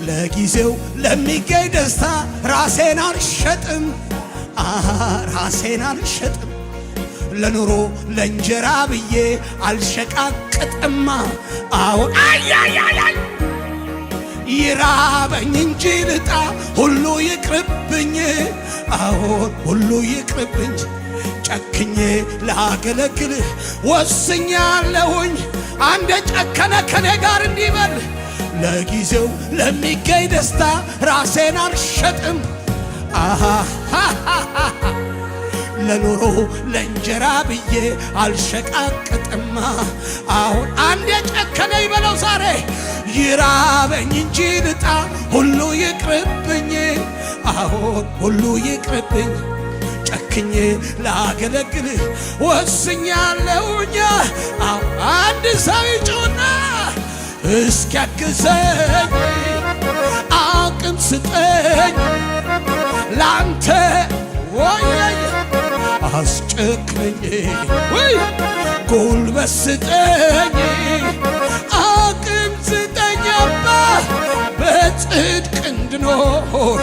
ለጊዜው ለሚገኝ ደስታ ራሴን አልሸጥም ራሴን አልሸጥም ለኑሮ ለእንጀራ ብዬ አልሸቃቅጥማ አሁን አያያያይ ይራበኝ እንጂ ልጣ ሁሉ ይቅርብኝ አሁን ሁሉ ይቅርብኝ ጨክኜ ላገለግልህ ወስኛለሁኝ አንድ ጨከነ ከኔ ጋር እንዲበል ለጊዜው ለሚገኝ ደስታ ራሴን አልሸጥም ለኑሮ ለእንጀራ ብዬ አልሸቃቅጥማ አሁን አንድ ጨከነ ይበለው ዛሬ ይራበኝ እንጂ ልጣ ሁሉ ይቅርብኝ አሁን ሁሉ ይቅርብኝ ጨክኜ ላገለግልህ ወስኛለሁኝ አንድ ሰው ይጩና እስኪያግዘኝ አቅም ስጠኝ ላንተ ወይ አስጨክነኝ ወይ ጉልበት ስጠኝ አቅም ስጠኝ አባ በጽድቅ እንድኖር